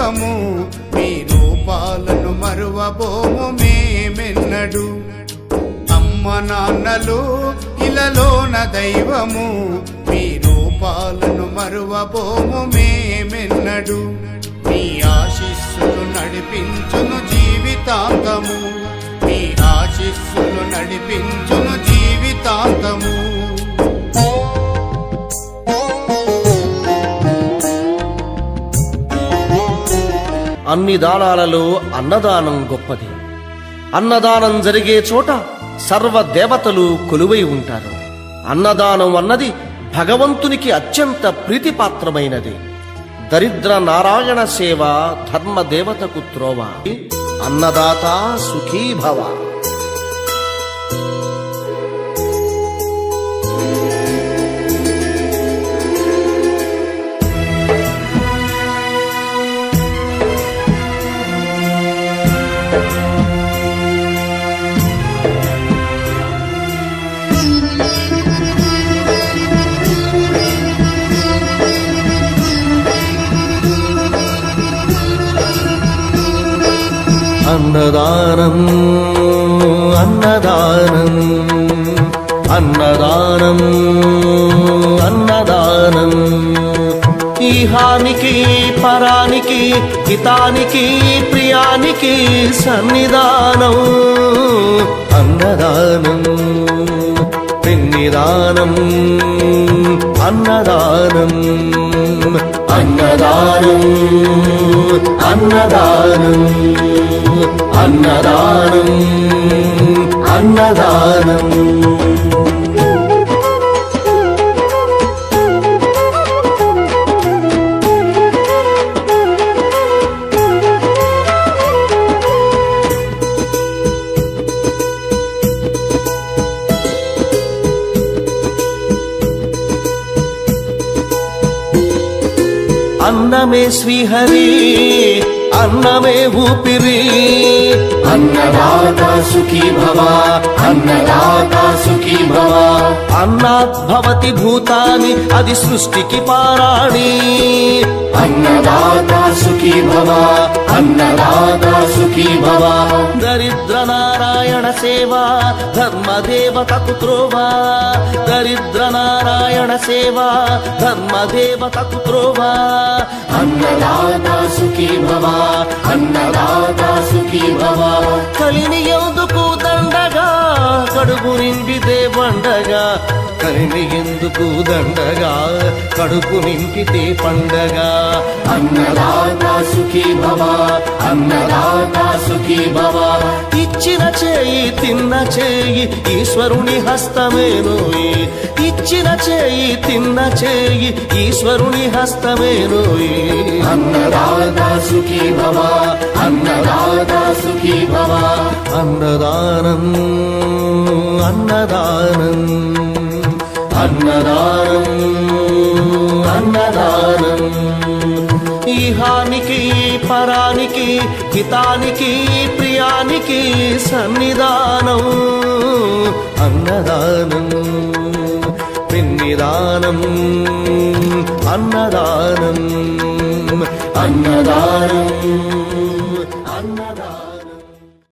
దైవము మీ రూపాలను మరువబోము మేమెన్నడు అమ్మ నాన్నలు ఇలలోన దైవము మీ రూపాలను మరువబోము మేమెన్నడు మీ ఆశీస్సులు నడిపించును జీవితాంతము మీ ఆశీస్సులు నడిపించును జీవితాంతము అన్ని దానాలలో అన్నదానం గొప్పది. అన్నదానం జరిగే చోట సర్వదేవతలు కొలువై ఉంటారు. అన్నదానం అన్నది భగవంతునికి అత్యంత ప్రీతిపాత్రమైనది. దరిద్ర నారాయణ సేవ ధర్మదేవతకు త్రోవ. అన్నదాత సుఖీభవ. అన్నదానం అన్నదానం అన్నదానం అన్నదానం ఈహానికి పరానికి హితానికి ప్రియానికి సన్నిధానం అన్నదానం పిన్నిదానం అన్నదానం అన్నదానం అన్నదానం అన్నదానం అన్నదానం అన్నమే శ్రీహరి అన్నమే ఊపిరి అన్నదాత సుఖీ భవ అన్నదాత సుఖీ భవ అన్నాత్ భవతి భూతాని అది సృష్టికి పారాణి అన్నదాత సుఖీ భవ అన్నదాత సుఖీ భవ దరిద్ర నారాయణ సేవ ధర్మదేవతకు త్రోవ దరిద్ర నారాయణ సేవ ధర్మదేవతకు త్రోవ అన్నదాత సుఖీ భవ అన్నదాత సుఖీ భవ కలిని ఎందుకు దండగా కడుపు నింపితే పండగా కలిని ఎందుకు దండగా కడుపు నింపితే పండగా అన్నదాత సుఖీ భవ అన్నదాత సుఖీ భవ ఇచ్చిన చేయి తిన్న చేయి ఈశ్వరుని హస్తమేనోయి ఇచ్చిన చేయి తిన్న చేయి ఈశ్వరుని హస్తమేనోయి అన్నదాత సుఖీ భవ అన్నదాత సుఖీ భవ అన్నదానం అన్నదానం అన్నదానం అన్నదానం ఈహానికి పరానికి హితానికి ప్రియానికి సన్నిధానం అన్నదానం పిన్నిదానం అన్నదానం అన్నదానం అన్నదానం